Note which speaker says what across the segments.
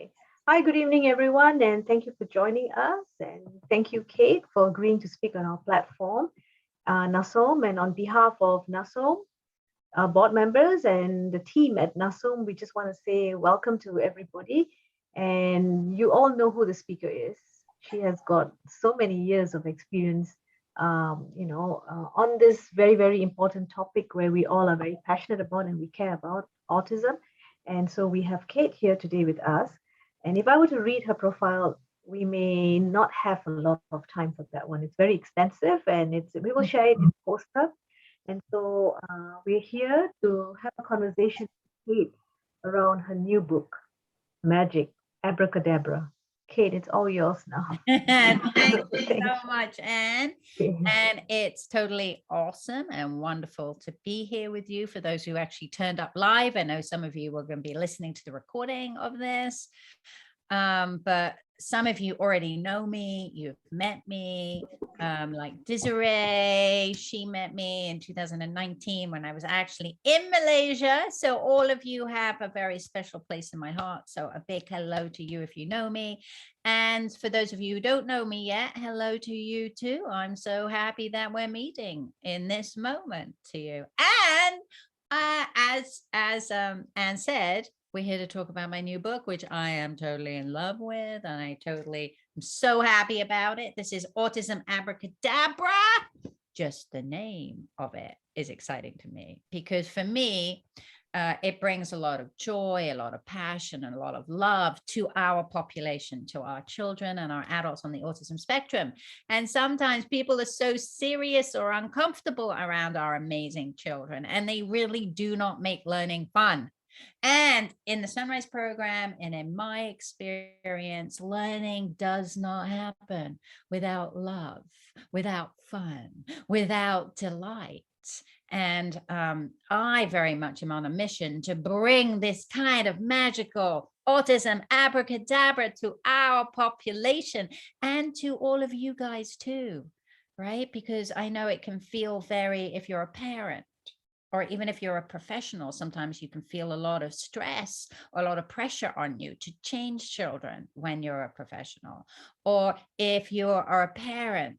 Speaker 1: Okay. Hi, good evening, everyone, and thank you for joining us. And thank you, Kate, for agreeing to speak on our platform, NASOM. And on behalf of NASOM, board members and the team at NASOM, we just want to say welcome to everybody. And you all know who the speaker is. She has got so many years of experience, on this very, very important topic where we all are very passionate about and we care about autism. And so we have Kate here today with us. And if I were to read her profile, we may not have a lot of time for that one. It's very extensive, and we will share it in poster. And so we're here to have a conversation with Kate around her new book, Magic, Abracadabra. Kate, it's all yours now.
Speaker 2: Thank you
Speaker 1: Thank
Speaker 2: so much, Anne.
Speaker 1: you.
Speaker 2: And it's totally awesome and wonderful to be here with you. For those who actually turned up live, I know some of you were going to be listening to the recording of this. But some of you already know me, you've met me, like Desiree, she met me in 2019 when I was actually in Malaysia. So all of you have a very special place in my heart. So a big hello to you if you know me. And for those of you who don't know me yet, hello to you too. I'm so happy that we're meeting in this moment to you. And as Anne said, we're here to talk about my new book, which I am totally in love with. And I totally am so happy about it. This is Autism Abracadabra. Just the name of it is exciting to me, because for me, it brings a lot of joy, a lot of passion, and a lot of love to our population, to our children and our adults on the autism spectrum. And sometimes people are so serious or uncomfortable around our amazing children, and they really do not make learning fun. And in the Sunrise program and in my experience, learning does not happen without love, without fun, without delight. And I very much am on a mission to bring this kind of magical autism abracadabra to our population and to all of you guys too, right? Because I know it can feel very, if you're a parent, or even if you're a professional, sometimes you can feel a lot of stress or a lot of pressure on you to change children when you're a professional. Or if you are a parent,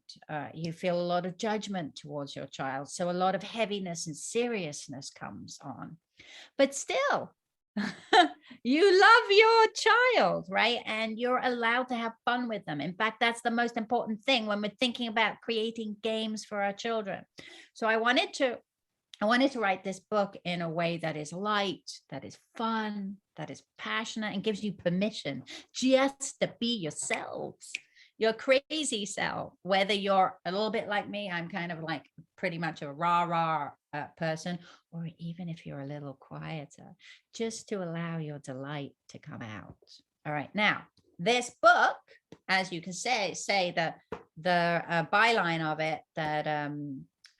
Speaker 2: you feel a lot of judgment towards your child. So a lot of heaviness and seriousness comes on. But still, you love your child, right? And you're allowed to have fun with them. In fact, that's the most important thing when we're thinking about creating games for our children. So I wanted to write this book in a way that is light, that is fun, that is passionate, and gives you permission just to be yourselves, your crazy self. Whether you're a little bit like me, I'm kind of like pretty much a rah-rah person, or even if you're a little quieter, just to allow your delight to come out. All right. Now, this book, as you can say the byline of it that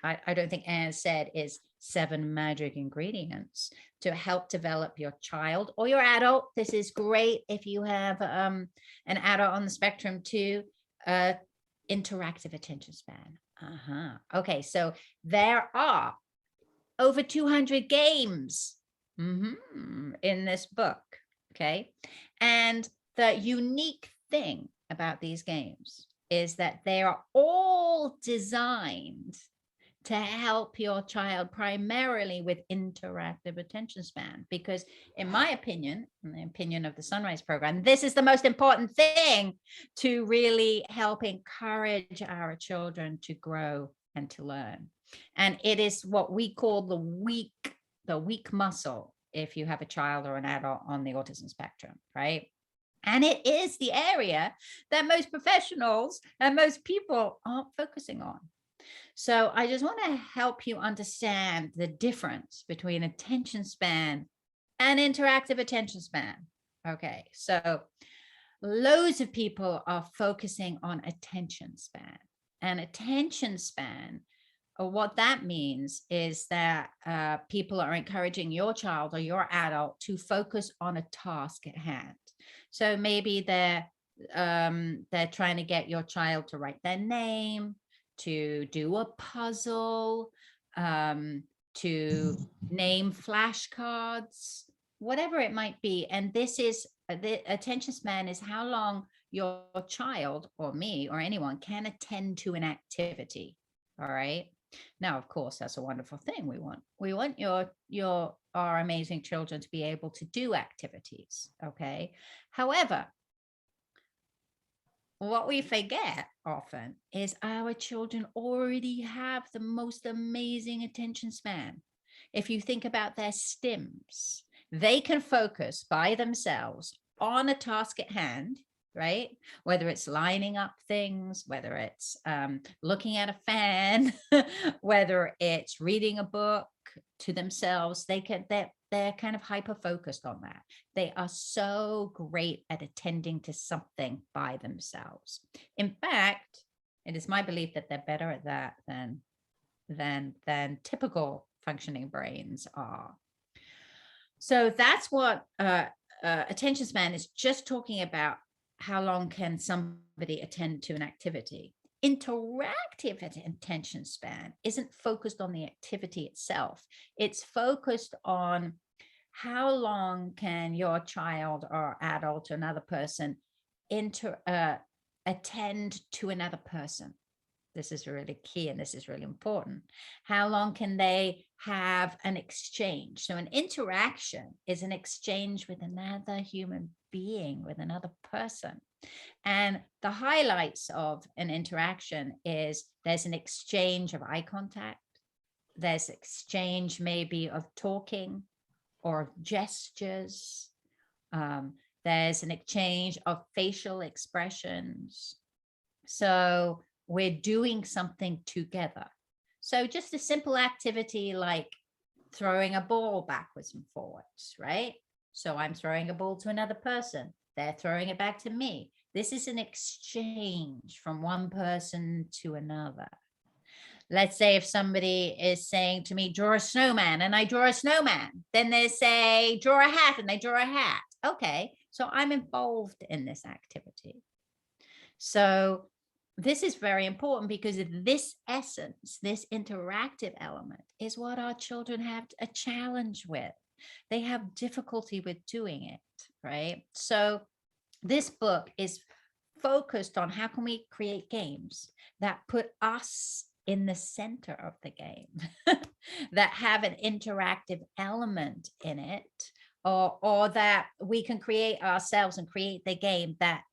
Speaker 2: I don't think Anne said is 7 magic ingredients to help develop your child or your adult. This is great if you have an adult on the spectrum too. Interactive attention span. Okay, so there are over 200 games in this book. Okay, and the unique thing about these games is that they are all designed to help your child primarily with interactive attention span. Because in my opinion, in the opinion of the Sunrise program, this is the most important thing to really help encourage our children to grow and to learn. And it is what we call the weak muscle if you have a child or an adult on the autism spectrum, right? And it is the area that most professionals and most people aren't focusing on. So I just want to help you understand the difference between attention span and interactive attention span. Okay, so loads of people are focusing on attention span. And attention span, or what that means is that people are encouraging your child or your adult to focus on a task at hand. So maybe they're trying to get your child to write their name, to do a puzzle, to name flashcards, whatever it might be. And this is the attention span is how long your child or me or anyone can attend to an activity. All right. Now, of course, that's a wonderful thing. We want our amazing children to be able to do activities. Okay. However, what we forget often is our children already have the most amazing attention span. If you think about their stims, they can focus by themselves on a task at hand, right? Whether it's lining up things, whether it's looking at a fan, whether it's reading a book to themselves, they're kind of hyper focused on that. They are so great at attending to something by themselves. In fact, it is my belief that they're better at that than typical functioning brains are. So that's what attention span is, just talking about how long can somebody attend to an activity. Interactive attention span isn't focused on the activity itself. It's focused on how long can your child or adult or another person attend to another person. This is really key and this is really important. How long can they have an exchange? So an interaction is an exchange with another human being, with another person. And the highlights of an interaction is there's an exchange of eye contact. There's exchange maybe of talking or gestures. There's an exchange of facial expressions. So we're doing something together. So just a simple activity like throwing a ball backwards and forwards, right? So I'm throwing a ball to another person. They're throwing it back to me. This is an exchange from one person to another. Let's say if somebody is saying to me, draw a snowman, and I draw a snowman. Then they say, draw a hat, and they draw a hat. Okay, so I'm involved in this activity. So this is very important because this essence, this interactive element is what our children have a challenge with. They have difficulty with doing it, right? So this book is focused on how can we create games that put us in the center of the game, that have an interactive element in it, or that we can create ourselves and create the game that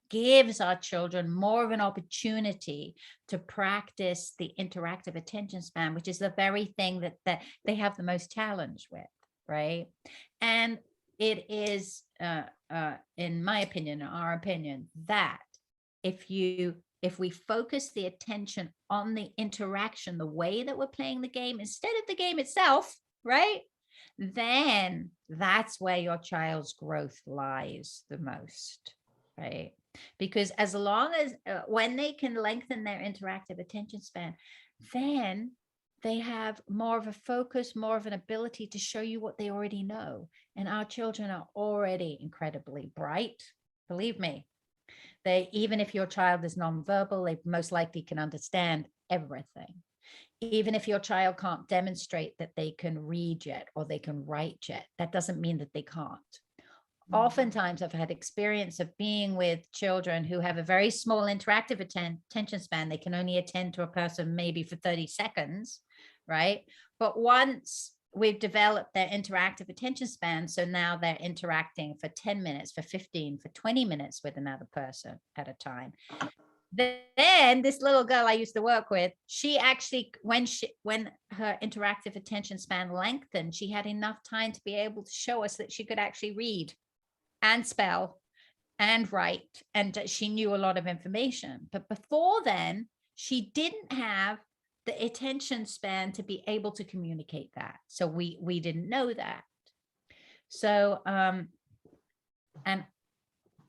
Speaker 2: gives our children more of an opportunity to practice the interactive attention span, which is the very thing that they have the most challenge with, right? And it is, in my opinion, our opinion, that if we focus the attention on the interaction, the way that we're playing the game, instead of the game itself, right? Then that's where your child's growth lies the most, right? Because as long as when they can lengthen their interactive attention span, then they have more of a focus, more of an ability to show you what they already know. And our children are already incredibly bright. Believe me, even if your child is nonverbal, they most likely can understand everything. Even if your child can't demonstrate that they can read yet or they can write yet, that doesn't mean that they can't. Oftentimes I've had experience of being with children who have a very small interactive attention span. They can only attend to a person maybe for 30 seconds, right? But once we've developed their interactive attention span, so now they're interacting for 10 minutes, for 15, for 20 minutes with another person at a time. Then this little girl I used to work with, she actually, when her interactive attention span lengthened, she had enough time to be able to show us that she could actually read and spell and write, and she knew a lot of information. But before then, she didn't have the attention span to be able to communicate that. So we didn't know that. So, and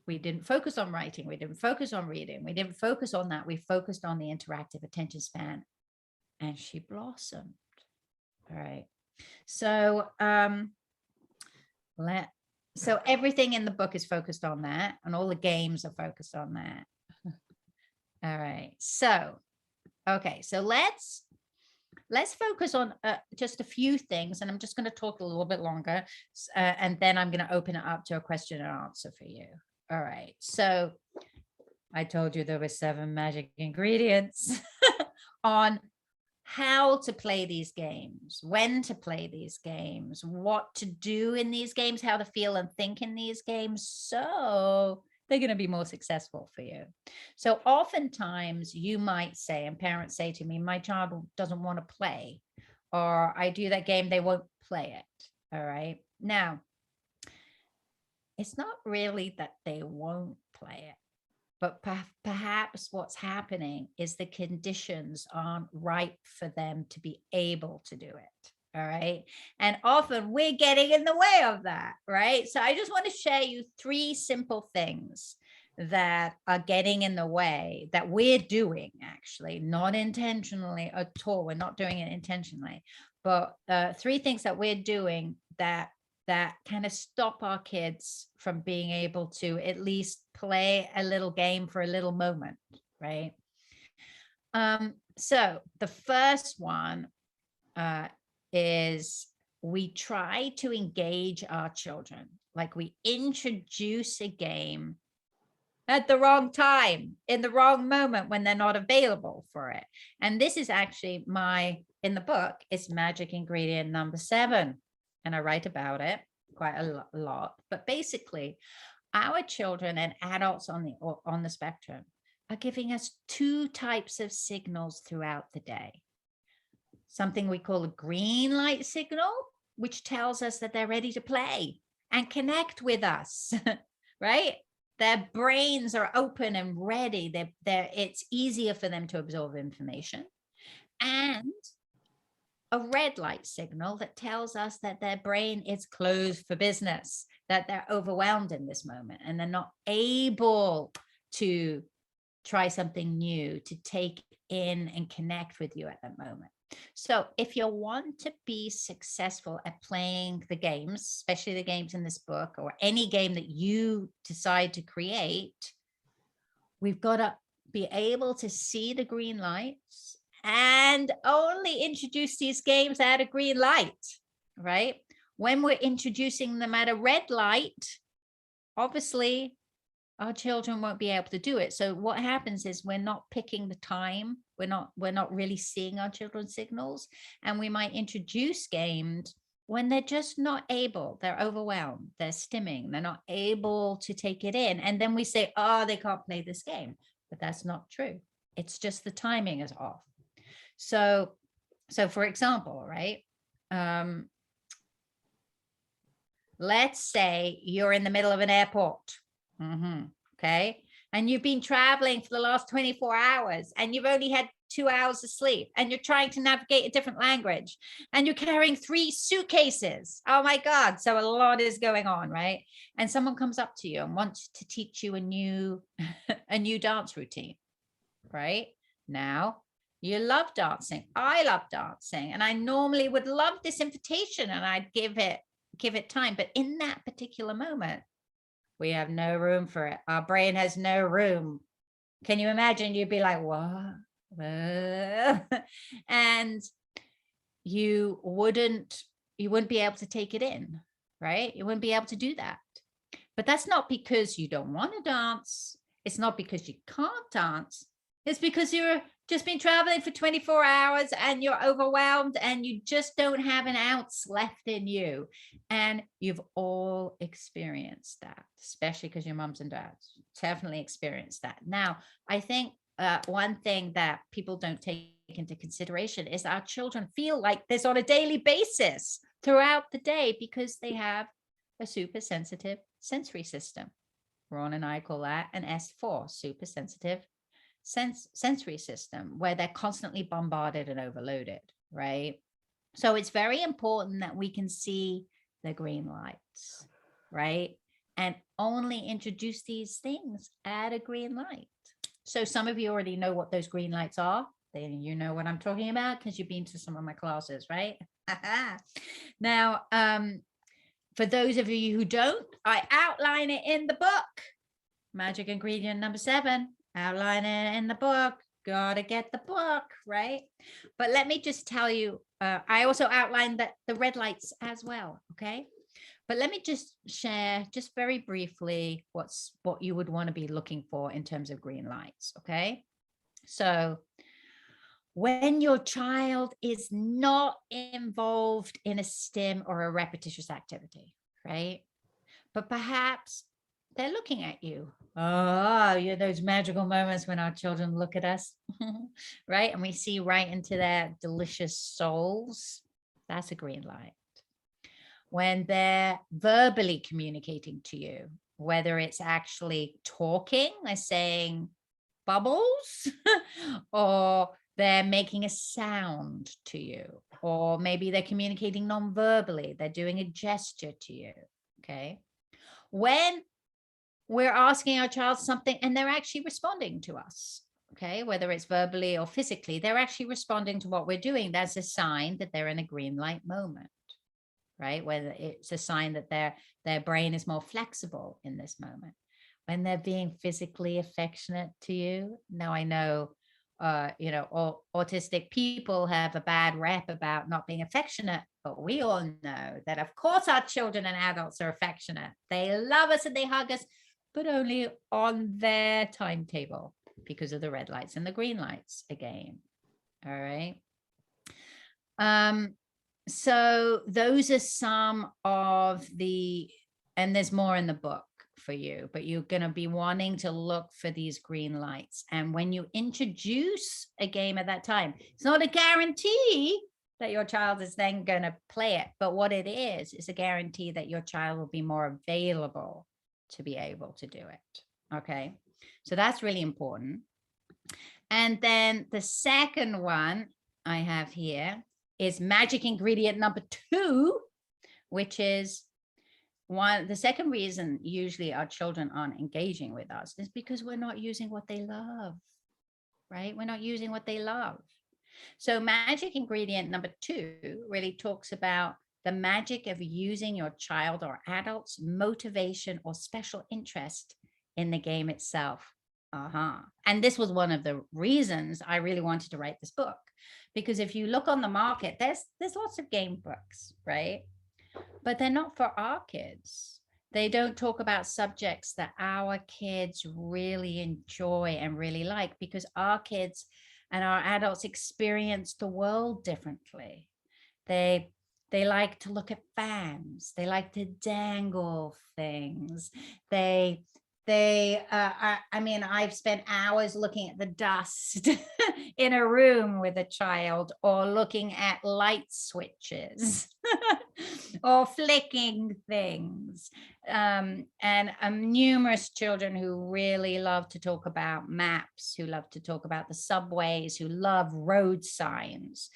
Speaker 2: we didn't focus on writing. We didn't focus on reading. We didn't focus on that. We focused on the interactive attention span, and she blossomed. All right. So, so everything in the book is focused on that, and all the games are focused on that. All right. So, okay. So let's let's focus on just a few things, and I'm just going to talk a little bit longer, and then I'm going to open it up to a question and answer for you. All right. So I told you there were 7 magic ingredients on how to play these games, when to play these games, what to do in these games, how to feel and think in these games, so they're going to be more successful for you. So oftentimes you might say, and parents say to me, my child doesn't want to play, or I do that game, they won't play it. All right. Now, it's not really that they won't play it, but perhaps what's happening is the conditions aren't right for them to be able to do it. All right. And often we're getting in the way of that. Right. So I just want to share you 3 simple things that are getting in the way that we're doing, actually, not intentionally at all. We're not doing it intentionally, but 3 things that we're doing that kind of stop our kids from being able to at least play a little game for a little moment, right? So the first one is we try to engage our children, like we introduce a game at the wrong time, in the wrong moment, when they're not available for it. And this is actually in the book, it's magic ingredient number 7. And I write about it quite a lot. But basically, our children and adults on the spectrum are giving us 2 types of signals throughout the day. Something we call a green light signal, which tells us that they're ready to play and connect with us, right? Their brains are open and ready. It's easier for them to absorb information. And a red light signal that tells us that their brain is closed for business, that they're overwhelmed in this moment and they're not able to try something new, to take in and connect with you at that moment. So if you want to be successful at playing the games, especially the games in this book or any game that you decide to create, we've got to be able to see the green lights and only introduce these games at a green light, right? When we're introducing them at a red light, obviously our children won't be able to do it. So what happens is we're not picking the time. We're not really seeing our children's signals, and we might introduce games when they're just not able. They're overwhelmed, they're stimming, they're not able to take it in. And then we say, oh, they can't play this game, but that's not true. It's just the timing is off. So for example, right? Let's say you're in the middle of an airport. Okay. And you've been traveling for the last 24 hours and you've only had 2 hours of sleep and you're trying to navigate a different language and you're carrying 3 suitcases. Oh my God. So a lot is going on, right? And someone comes up to you and wants to teach you a new dance routine, right? Now, you love dancing. I love dancing. And I normally would love this invitation and I'd give it time. But in that particular moment, we have no room for it. Our brain has no room. Can you imagine? You'd be like, what? And you wouldn't be able to take it in, right? You wouldn't be able to do that. But that's not because you don't want to dance. It's not because you can't dance. It's because you're just been traveling for 24 hours and you're overwhelmed and you just don't have an ounce left in you. And you've all experienced that, especially because your mums and dads definitely experienced that. Now, I think one thing that people don't take into consideration is our children feel like this on a daily basis throughout the day because they have a super sensitive sensory system. Ron and I call that an S4, super sensitive sensory system, where they're constantly bombarded and overloaded, right? So it's very important that we can see the green lights, right? And only introduce these things at a green light. So some of you already know what those green lights are. Then you know what I'm talking about because you've been to some of my classes, right? Now, for those of you who don't, I outline it in the book. Magic ingredient number 7. Outline it in the book. gotta get the book, right? But let me just tell you, I also outlined that the red lights as well, okay? But let me just share just very briefly what you would want to be looking for in terms of green lights, okay? So when your child is not involved in a STEM or a repetitious activity, right? But perhaps they're looking at you. Oh, yeah, those magical moments when our children look at us, right? And we see right into their delicious souls. That's a green light. When they're verbally communicating to you, whether it's actually talking, they're saying bubbles, or they're making a sound to you, or maybe they're communicating non-verbally, they're doing a gesture to you, okay? When we're asking our child something and they're actually responding to us, okay, whether it's verbally or physically, they're actually responding to what we're doing, that's a sign that they're in a green light moment, right? Whether it's a sign that their brain is more flexible in this moment. When they're being physically affectionate to you. Now I know, autistic people have a bad rep about not being affectionate, but we all know that of course our children and adults are affectionate. They love us and they hug us, but only on their timetable because of the red lights and the green lights again. All right. So those are some of the, and there's more in the book for you, but you're going to be wanting to look for these green lights. And when you introduce a game at that time, it's not a guarantee that your child is then going to play it, but what it is a guarantee that your child will be more available to be able to do it. Okay. So that's really important. And then the second one I have here is magic ingredient number 2, which is the second reason usually our children aren't engaging with us is because we're not using what they love, right? We're not using what they love. So magic ingredient number 2 really talks about the magic of using your child or adult's motivation or special interest in the game itself. And this was one of the reasons I really wanted to write this book, because if you look on the market, there's lots of game books, right? But they're not for our kids. They don't talk about subjects that our kids really enjoy and really like, because our kids and our adults experience the world differently. They like to look at fans. They like to dangle things. I mean, I've spent hours looking at the dust in a room with a child, or looking at light switches or flicking things. And numerous children who really love to talk about maps, who love to talk about the subways, who love road signs,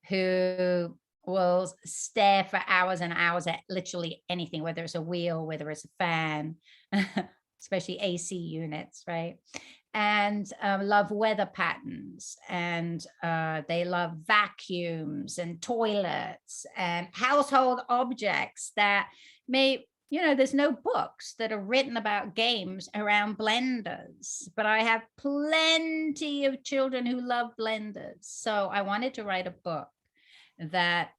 Speaker 2: who will stare for hours and hours at literally anything, whether it's a wheel, whether it's a fan, especially AC units, right? And love weather patterns, and they love vacuums and toilets and household objects that may, there's no books that are written about games around blenders, but I have plenty of children who love blenders. So I wanted to write a book that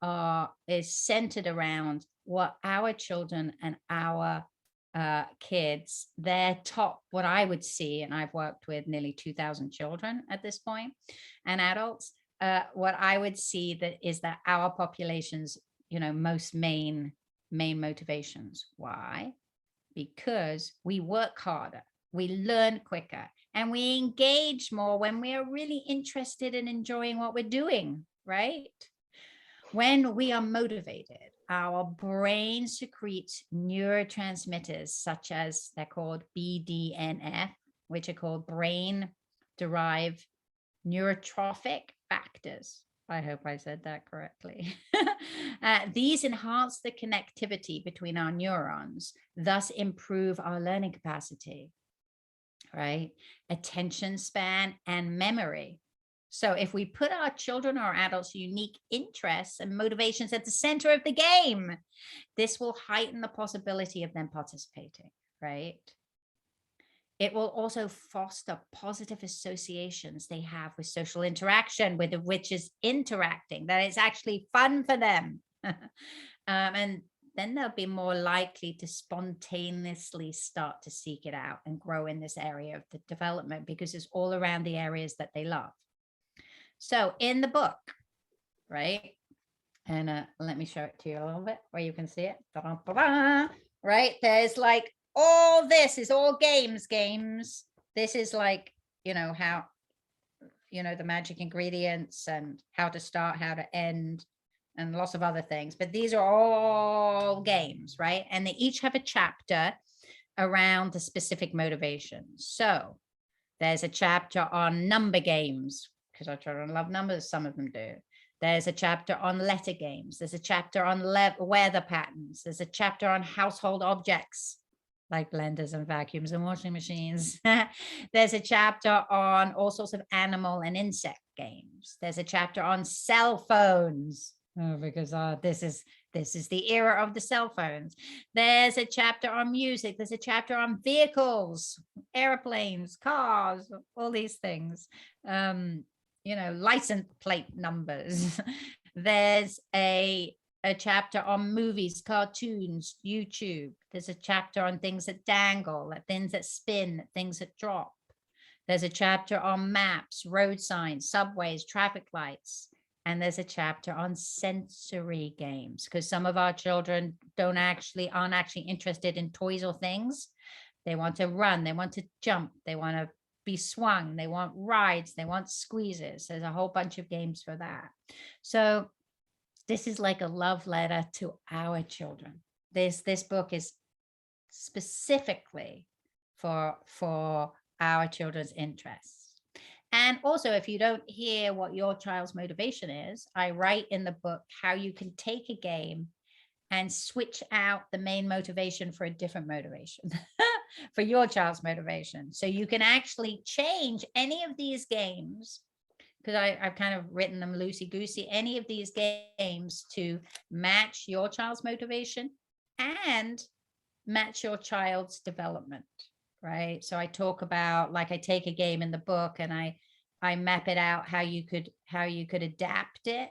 Speaker 2: is centered around what our children and our kids, their top, what I would see, and I've worked with nearly 2,000 children at this point and adults, what I would see that is that our population's, most main motivations. Why? Because we work harder, we learn quicker, and we engage more when we are really interested in enjoying what we're doing, right? When we are motivated, our brain secretes neurotransmitters, such as they're called BDNF, which are called brain-derived neurotrophic factors. I hope I said that correctly. These enhance the connectivity between our neurons, thus improve our learning capacity, right? Attention span and memory. So if we put our children or adults' unique interests and motivations at the center of the game, this will heighten the possibility of them participating, right? It will also foster positive associations they have with social interaction, with which is interacting, that it's actually fun for them. And then they'll be more likely to spontaneously start to seek it out and grow in this area of the development, because it's all around the areas that they love. So in the book, right? And let me show it to you a little bit where you can see it. Da-da-da-da. Right? There's like, all this is all games. This is like, how, the magic ingredients and how to start, how to end, and lots of other things. But these are all games, right? And they each have a chapter around the specific motivations. So there's a chapter on number games, because our children love numbers, some of them do. There's a chapter on letter games. There's a chapter on weather patterns. There's a chapter on household objects, like blenders and vacuums and washing machines. There's a chapter on all sorts of animal and insect games. There's a chapter on cell phones. Because this is the era of the cell phones. There's a chapter on music. There's a chapter on vehicles, airplanes, cars, all these things. License plate numbers. There's a chapter on movies, cartoons, YouTube. There's a chapter on things that dangle, things that spin, things that drop. There's a chapter on maps, road signs, subways, traffic lights. And there's a chapter on sensory games, because some of our children aren't actually interested in toys or things. They want to run, they want to jump, they want to be swung, they want rides, they want squeezes. There's a whole bunch of games for that. So this is like a love letter to our children. This book is specifically for our children's interests. And also, if you don't hear what your child's motivation is, I write in the book how you can take a game and switch out the main motivation for a different motivation for your child's motivation. So you can actually change any of these games, because I've kind of written them loosey-goosey, any of these games to match your child's motivation and match your child's development, right? So I talk about, like, I take a game in the book and I map it out how you could adapt it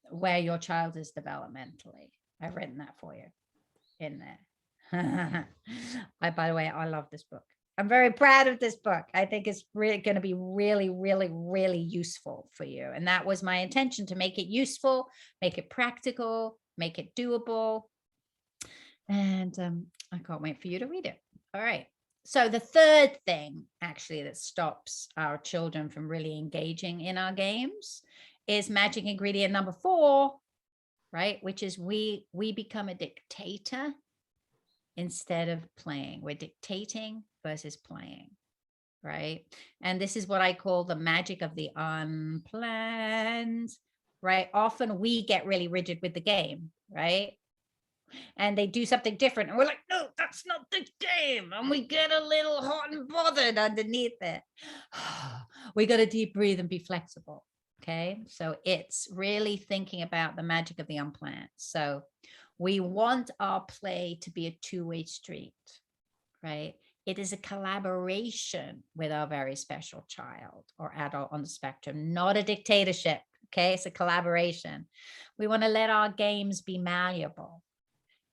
Speaker 2: where your child is developmentally. I've written that for you in there. By the way, I love this book. I'm very proud of this book. I think it's really going to be really, really, really useful for you. And that was my intention, to make it useful, make it practical, make it doable. And I can't wait for you to read it. All right. So the third thing actually that stops our children from really engaging in our games is magic ingredient number 4, right? Which is we become a dictator instead of playing. We're dictating versus playing, right? And this is what I call the magic of the unplanned, right? Often we get really rigid with the game, right? And they do something different and we're like, no, that's not the game. And we get a little hot and bothered underneath it. We got to deep breathe and be flexible. Okay. So it's really thinking about the magic of the unplanned. So we want our play to be a two-way street, right? It is a collaboration with our very special child or adult on the spectrum, not a dictatorship. Okay. It's a collaboration. We want to let our games be malleable.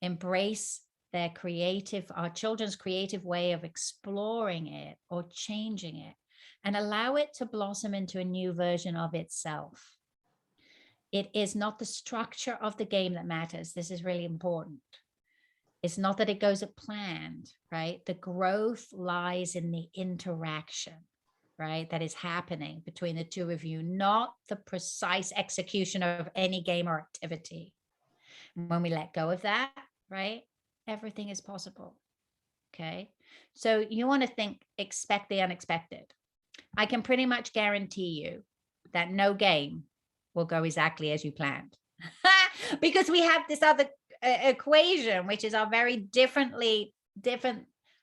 Speaker 2: Embrace our children's creative way of exploring it or changing it, and allow it to blossom into a new version of itself. It is not the structure of the game that matters. This is really important. It's not that it goes as planned, right? The growth lies in the interaction, right? That is happening between the two of you, not the precise execution of any game or activity. When we let go of that, right, everything is possible. Okay. So you want to expect the unexpected. I can pretty much guarantee you that no game will go exactly as you planned because we have this other equation, which is our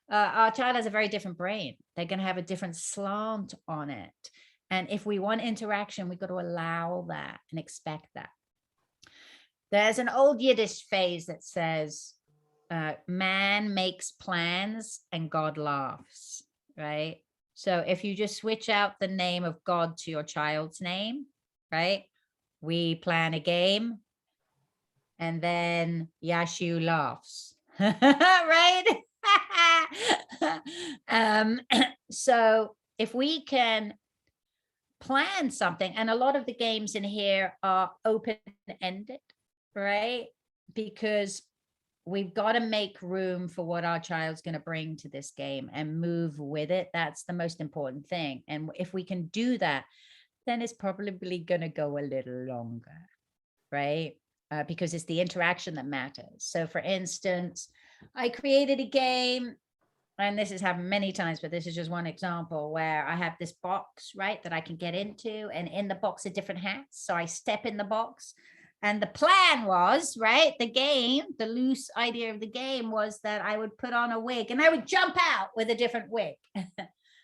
Speaker 2: our child has a very different brain. They're going to have a different slant on it. And if we want interaction, we've got to allow that and expect that. There's an old Yiddish phrase that says, man makes plans and God laughs, right? So if you just switch out the name of God to your child's name, right? We plan a game and then Yashu laughs, right? So if we can plan something, and a lot of the games in here are open-ended, right? Because we've got to make room for what our child's going to bring to this game and move with it. That's the most important thing. And if we can do that, then it's probably going to go a little longer, right? Because it's the interaction that matters. So for instance, I created a game, and this has happened many times, but this is just one example where I have this box, right, that I can get into, and in the box are different hats. So I step in the box, and the plan was, right, the game, the loose idea of the game was that I would put on a wig and I would jump out with a different wig.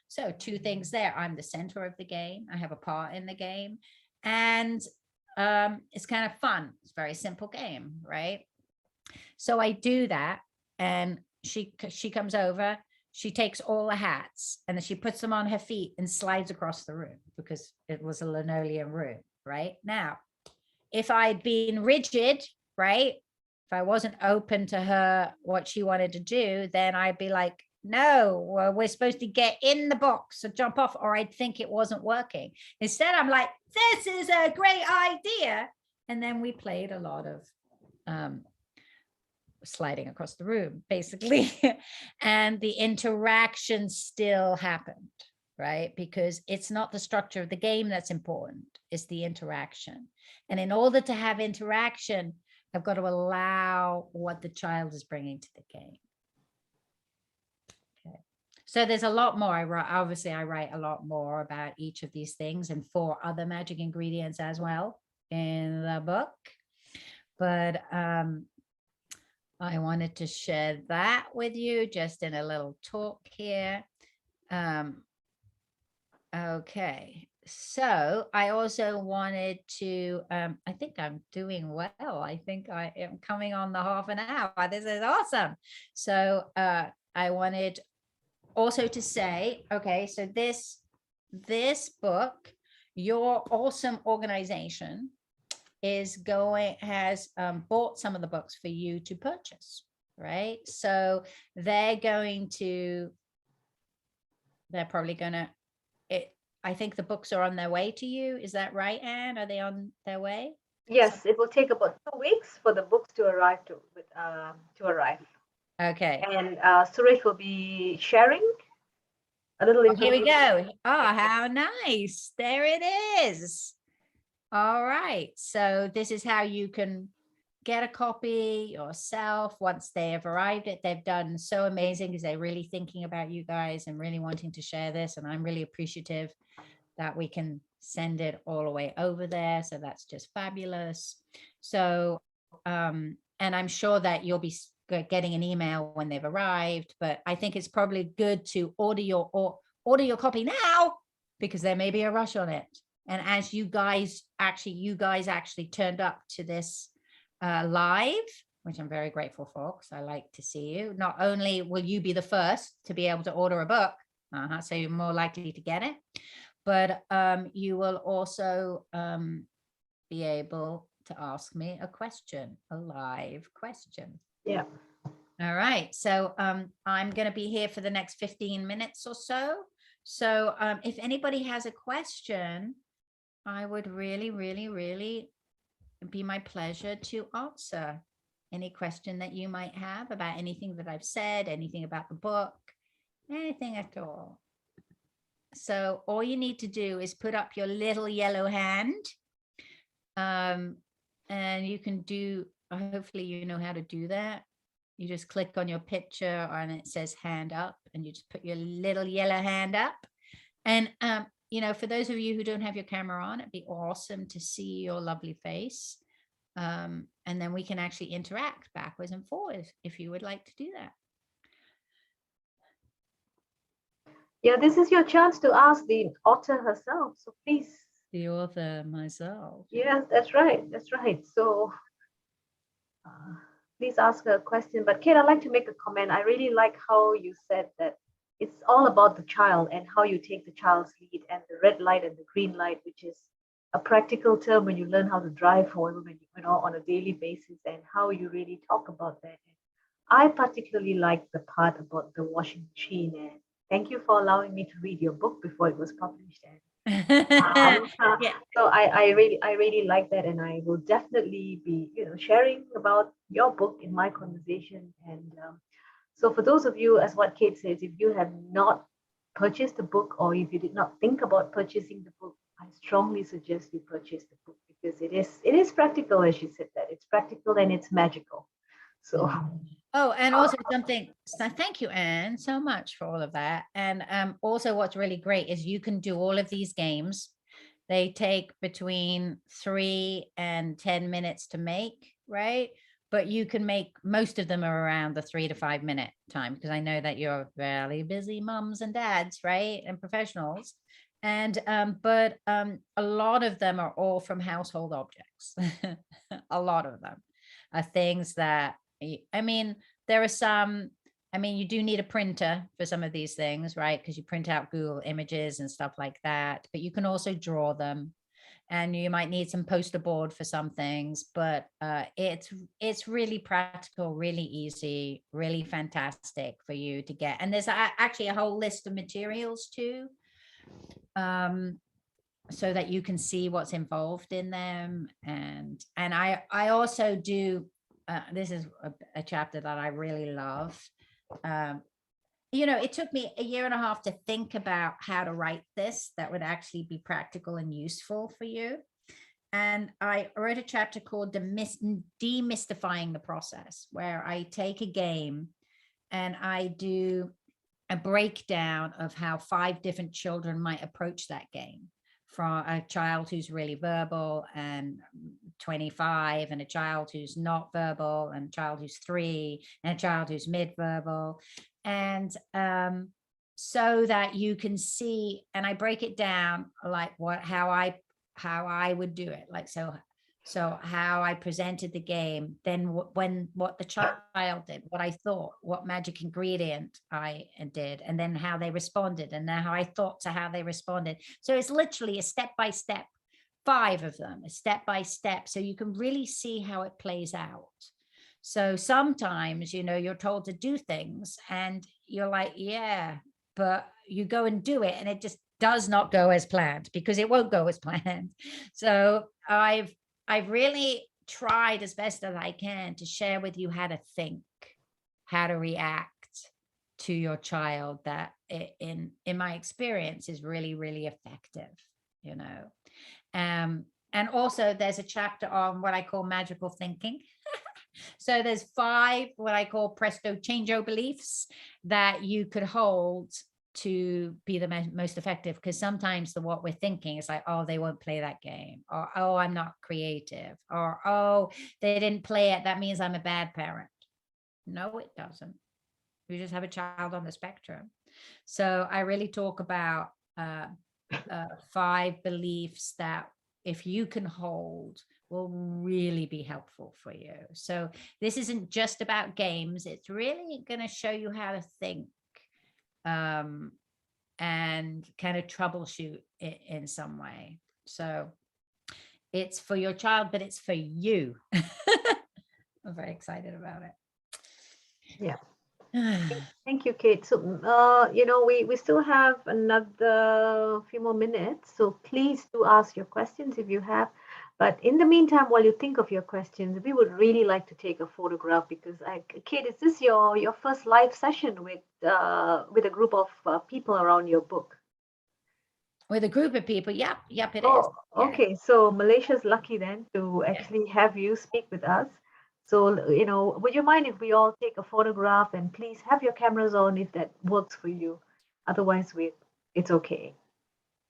Speaker 2: So two things there. I'm the center of the game. I have a part in the game, and it's kind of fun. It's a very simple game, right? So I do that, and she comes over, she takes all the hats, and then she puts them on her feet and slides across the room because it was a linoleum room, right? Now, if I'd been rigid, right, if I wasn't open to her what she wanted to do, then I'd be like, no, well, we're supposed to get in the box or jump off, or I'd think it wasn't working. Instead, I'm like, this is a great idea. And then we played a lot of sliding across the room, basically. And the interaction still happened, right? Because it's not the structure of the game that's important, it's the interaction. And in order to have interaction, I've got to allow what the child is bringing to the game. Okay. So there's a lot more. I write a lot more about each of these things and 4 other magic ingredients as well in the book. But I wanted to share that with you just in a little talk here. Okay, so I also wanted to, I think I'm doing well. I think I am coming on the half an hour. This is awesome. So I wanted also to say, okay, so this book, Your Awesome Organization, has bought some of the books for you to purchase, right? So they're probably gonna, I think the books are on their way to you. Is that right, Anne? Are they on their way?
Speaker 1: Yes, it will take about 2 weeks for the books to arrive.
Speaker 2: Okay.
Speaker 1: And Suresh will be sharing a little
Speaker 2: Oh, here we
Speaker 1: information.
Speaker 2: go. Oh, how nice. There it is. All right. So this is how you can get a copy yourself once they have arrived. They've done so amazing because they're really thinking about you guys and really wanting to share this. And I'm really appreciative that we can send it all the way over there. So that's just fabulous. So, and I'm sure that you'll be getting an email when they've arrived, but I think it's probably good to order your copy now because there may be a rush on it. And as you guys actually turned up to this live, which I'm very grateful for because I like to see you. Not only will you be the first to be able to order a book, so you're more likely to get it, but you will also be able to ask me a question, a live question.
Speaker 1: Yeah.
Speaker 2: All right. So I'm going to be here for the next 15 minutes or so. So if anybody has a question, I would really, really, really be my pleasure to answer any question that you might have about anything that I've said, anything about the book, anything at all. So all you need to do is put up your little yellow hand. And you can do, hopefully you know how to do that. You just click on your picture and it says hand up, and you just put your little yellow hand up. And for those of you who don't have your camera on, it'd be awesome to see your lovely face. And then we can actually interact backwards and forwards if you would like to do that.
Speaker 1: Yeah, this is your chance to ask the author herself. So please.
Speaker 2: The author myself.
Speaker 1: Yes, that's right. That's right. So please ask her a question. But Kate, I'd like to make a comment. I really like how you said that it's all about the child and how you take the child's lead, and the red light and the green light, which is a practical term when you learn how to drive, however, when you know, on a daily basis, and how you really talk about that. I particularly like the part about the washing machine, and thank you for allowing me to read your book before it was published. And
Speaker 2: Yeah.
Speaker 1: so I really like that, and I will definitely be, sharing about your book in my conversation. And so for those of you, as what Kate says, if you have not purchased the book, or if you did not think about purchasing the book, I strongly suggest you purchase the book, because it is practical, as she said, that it's practical and it's magical. So
Speaker 2: Oh, and also something, so thank you, Anne, so much for all of that. And also what's really great is you can do all of these games. They take between 3 and 10 minutes to make, right? But you can make most of them are around the 3 to 5 minute time, because I know that you're very busy mums and dads, right? And professionals. And but a lot of them are all from household objects. A lot of them are things that I mean, there are some, I mean, you do need a printer for some of these things, right? Because you print out Google images and stuff like that, but you can also draw them, and you might need some poster board for some things, but it's really practical, really easy, really fantastic for you to get. And there's actually a whole list of materials too, so that you can see what's involved in them. And I also do, this is a chapter that I really love. It took me a year and a half to think about how to write this that would actually be practical and useful for you. And I wrote a chapter called Demystifying the Process, where I take a game and I do a breakdown of how 5 different children might approach that game, from a child who's really verbal and 25, and a child who's not verbal, and a child who's 3, and a child who's mid-verbal. And so that you can see, and I break it down like how I would do it, like so how I presented the game, then what the child did, what I thought, what magic ingredient I did, and then how they responded, and then how I thought to how they responded. So it's literally a step by step, 5 of them, a step by step, so you can really see how it plays out. So sometimes, you're told to do things and you're like, yeah, but you go and do it and it just does not go as planned, because it won't go as planned. So I've really tried as best as I can to share with you how to think, how to react to your child, that in my experience is really, really effective, and also there's a chapter on what I call magical thinking. So there's 5 what I call presto changeo beliefs that you could hold to be the most effective, because sometimes what we're thinking is like, oh, they won't play that game, or oh, I'm not creative, or oh, they didn't play it, that means I'm a bad parent. No, it doesn't. You just have a child on the spectrum. So I really talk about 5 beliefs that, if you can hold, will really be helpful for you. So this isn't just about games, it's really going to show you how to think, and kind of troubleshoot it in some way. So it's for your child, but it's for you. I'm very excited about it.
Speaker 1: yeah. Thank you, Kate. So, we still have another few more minutes. So please do ask your questions if you have. But in the meantime, while you think of your questions, we would really like to take a photograph, because, Kate, is this your first live session with a group of people around your book?
Speaker 2: With a group of people, yep, it is.
Speaker 1: Oh, okay. So Malaysia's lucky then to actually have you speak with us. So, would you mind if we all take a photograph, and please have your cameras on if that works for you. Otherwise, it's okay.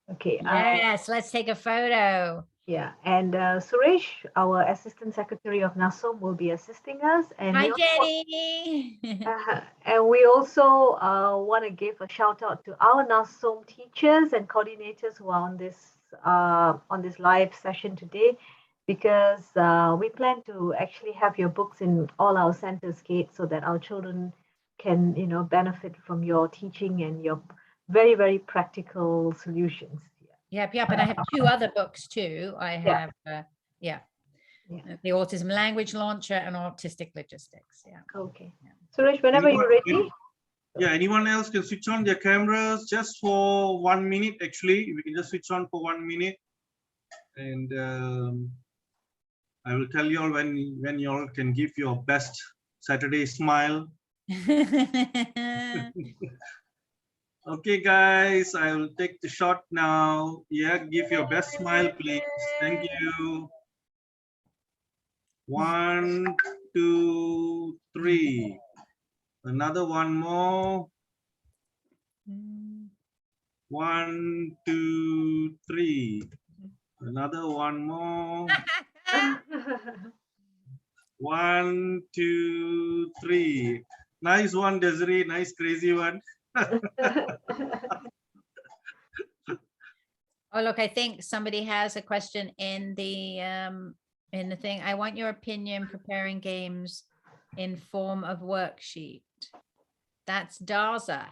Speaker 1: Okay.
Speaker 2: Yes, let's take a photo.
Speaker 1: Yeah. And Suresh, our Assistant Secretary of NASOM, will be assisting us. And
Speaker 2: Hi, Jenny.
Speaker 1: and we also want to give a shout out to our NASOM teachers and coordinators who are on this live session today, because we plan to actually have your books in all our centers, Kate, so that our children can, benefit from your teaching and your very, very practical solutions.
Speaker 2: Yep. And I have 2 other books too. I
Speaker 1: Yeah.
Speaker 2: have, the Autism Language Launcher and Autistic Logistics. Yeah.
Speaker 1: Okay. Suresh, whenever you're ready.
Speaker 3: Yeah, anyone else can switch on their cameras just for 1 minute. Actually, we can just switch on for 1 minute, and I will tell you all when you all can give your best Saturday smile. Okay, guys, I will take the shot now. Yeah, give your best smile, please. Thank you. 1, 2, 3. Another one more. 1, 2, 3. Another one more. 1, 2, 3. Nice one, Desiree. Nice crazy one.
Speaker 2: Oh, look, I think somebody has a question in the thing. I want your opinion preparing games in form of worksheet. That's Daza.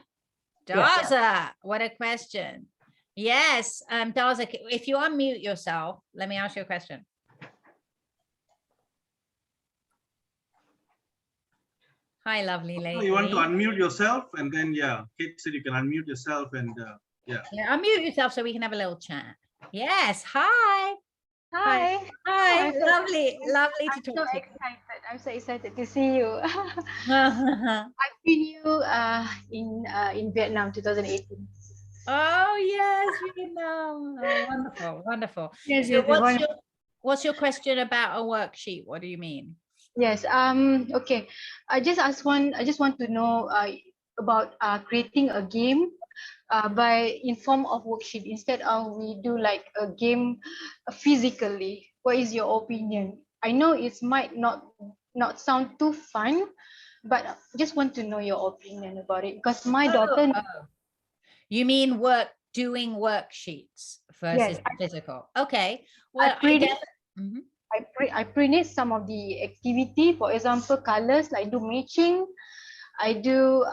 Speaker 2: Daza, what a question. Yes, Daza, if you unmute yourself, let me ask you a question. Hi, lovely lady.
Speaker 3: You want to unmute yourself, and then Kate said you can unmute yourself, and
Speaker 2: yeah, unmute yourself so we can have a little chat. Yes, hi.
Speaker 4: Hi.
Speaker 2: Lovely to talk to you.
Speaker 4: I'm so excited to see you. I've seen you in Vietnam 2018.
Speaker 2: Oh yes, Vietnam. Oh, wonderful.
Speaker 4: Yes,
Speaker 2: so what's your question about a worksheet? What do you mean?
Speaker 4: Yes. Okay. I just want to know about creating a game in form of worksheet instead of we do like a game physically. What is your opinion? I know it might not sound too fun, but I just want to know your opinion about it because my daughter.
Speaker 2: You mean doing worksheets versus physical? Okay. Well,
Speaker 4: I print some of the activity, for example, colors, like do matching. I do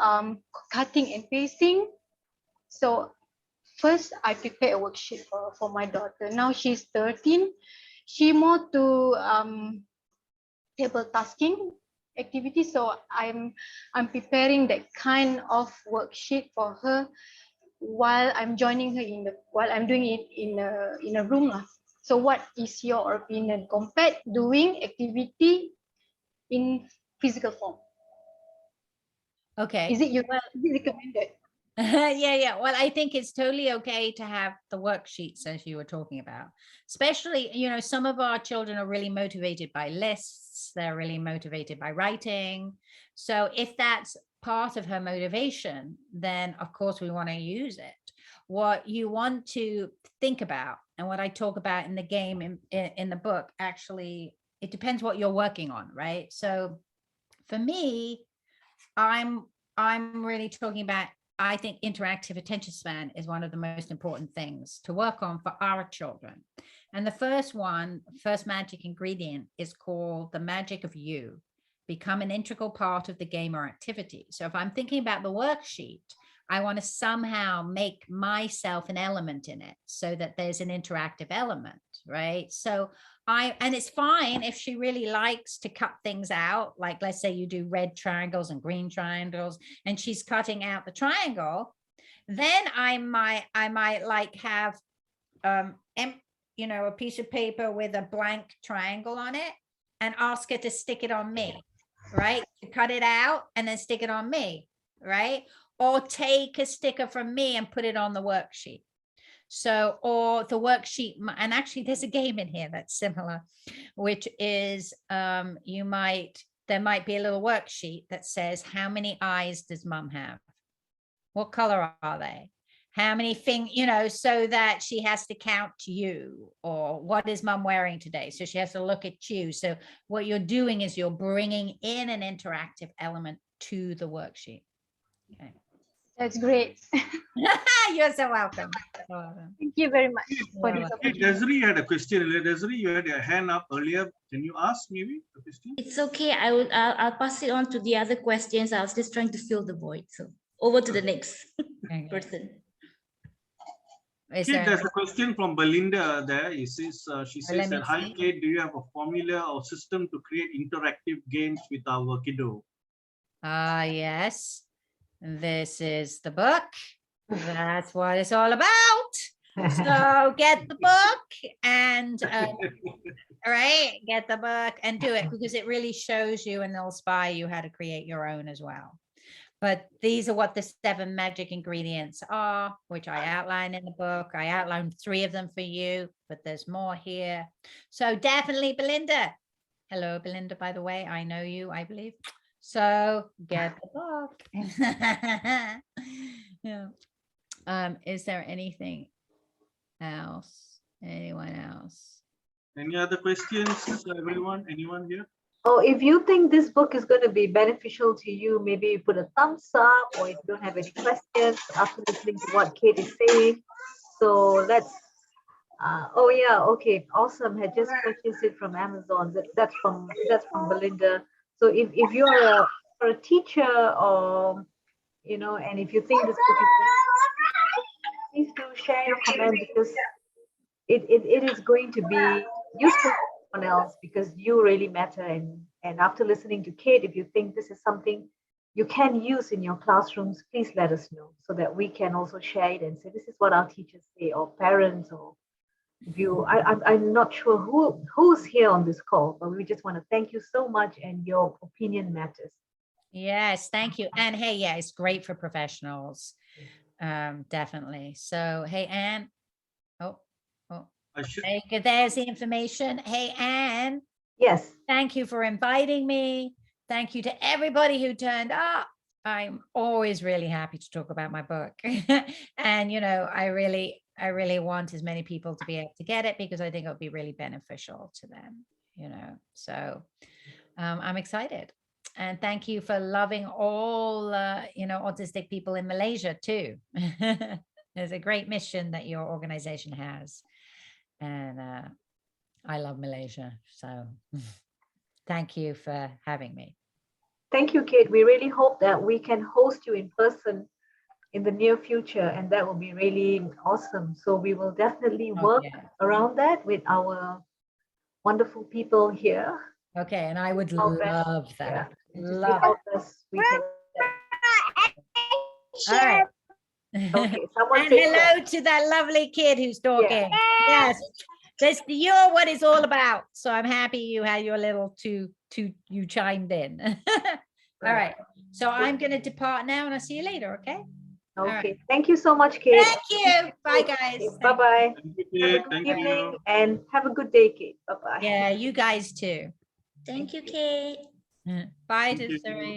Speaker 4: cutting and pasting. So first I prepare a worksheet for my daughter. Now she's 13. She more to table tasking activity. So I'm preparing that kind of worksheet for her while I'm joining her while I'm doing it in a room. So what is your opinion compared doing activity in physical form?
Speaker 2: Okay.
Speaker 4: Is it recommended?
Speaker 2: Yeah. Well, I think it's totally okay to have the worksheets as you were talking about, especially, some of our children are really motivated by lists. They're really motivated by writing. So if that's part of her motivation, then of course we want to use it. What you want to think about and what I talk about in the game in the book, actually, it depends what you're working on, right? So for me, I'm really talking about, I think interactive attention span is one of the most important things to work on for our children. And the first magic ingredient is called the magic of you. Become an integral part of the game or activity. So if I'm thinking about the worksheet, I want to somehow make myself an element in it so that there's an interactive element, right? So and it's fine if she really likes to cut things out. Like, let's say you do red triangles and green triangles and she's cutting out the triangle, then I might like have, a piece of paper with a blank triangle on it and ask her to stick it on me, right? To cut it out and then stick it on me, right? Or take a sticker from me and put it on the worksheet. So, or the worksheet, and actually there's a game in here that's similar, which is there might be a little worksheet that says, how many eyes does mum have? What color are they? How many fingers, so that she has to count you, or what is mum wearing today? So she has to look at you. So what you're doing is you're bringing in an interactive element to the worksheet. Okay.
Speaker 4: That's great.
Speaker 2: You're so welcome. awesome.
Speaker 4: Thank you very much for
Speaker 2: You're
Speaker 4: this
Speaker 2: welcome.
Speaker 3: Hey,
Speaker 4: opportunity.
Speaker 3: Desiree had a question. Desiree, you had a hand up earlier. Can you ask maybe a question?
Speaker 5: It's okay. I'll pass it on to the other questions. I was just trying to fill the void. So over to the next
Speaker 2: Okay.
Speaker 5: person.
Speaker 2: Is
Speaker 3: Kate,
Speaker 2: there
Speaker 3: there's a question from Belinda there. It says, she
Speaker 2: let
Speaker 3: says
Speaker 2: me
Speaker 3: that, hi
Speaker 2: see.
Speaker 3: Kate, do you have a formula or system to create interactive games with our kiddo?
Speaker 2: Yes. This is the book. That's what it's all about. So get the book and all right, get the book and do it, because it really shows you and it'll inspire you how to create your own as well. But these are what the 7 magic ingredients are, which I outline in the book. I outlined 3 of them for you, but there's more here. So definitely, Belinda. Hello, Belinda, by the way. I know you, I believe. So get the book. Yeah. Is there anything else? Anyone else?
Speaker 3: Any other questions, everyone? Anyone here?
Speaker 1: Oh, if you think this book is going to be beneficial to you, maybe you put a thumbs up, or if you don't have any questions after listening to what Kate is saying. So let's, oh yeah, okay, awesome. Had just purchased it from Amazon. That's from Belinda. So if you're a teacher, or and if you think this book is please do share your comment, because it is going to be useful for someone else, because you really matter. And after listening to Kate, if you think this is something you can use in your classrooms, please let us know, so that we can also share it and say this is what our teachers say, or parents, or if you I'm not sure who's here on this call, but we just want to thank you so much, and your opinion matters.
Speaker 2: Yes, thank you. And hey, yeah, it's great for professionals. Definitely. So, hey, Anne. Oh,
Speaker 3: I should.
Speaker 2: hey, there's the information. Hey, Anne.
Speaker 1: Yes.
Speaker 2: Thank you for inviting me. Thank you to everybody who turned up. I'm always really happy to talk about my book. And, I really want as many people to be able to get it, because I think it'll be really beneficial to them, So I'm excited. And thank you for loving all, autistic people in Malaysia too. There's a great mission that your organization has. And I love Malaysia. So thank you for having me.
Speaker 1: Thank you, Kate. We really hope that we can host you in person in the near future, and that will be really awesome. So we will definitely work around that with our wonderful people here.
Speaker 2: Okay, and I would love that.
Speaker 1: Love it. We can.
Speaker 2: All right.
Speaker 1: Okay, someone
Speaker 2: and
Speaker 1: say
Speaker 2: hello to that lovely kid who's talking. Yes, you're what it's all about. So I'm happy you had your little you chimed in. All right. So I'm going to depart now, and I'll see you later. Okay.
Speaker 1: Okay.
Speaker 2: Right.
Speaker 1: Thank you so much, Kate.
Speaker 2: Thank you. Bye, guys.
Speaker 1: Bye-bye.
Speaker 3: Kate.
Speaker 1: Good
Speaker 3: Thank
Speaker 1: evening,
Speaker 3: you.
Speaker 1: and have a good day, Kate. Bye-bye.
Speaker 2: Yeah, you guys too.
Speaker 5: Thank you, Kate.
Speaker 2: Bye,
Speaker 3: Thank you.
Speaker 2: Desiree.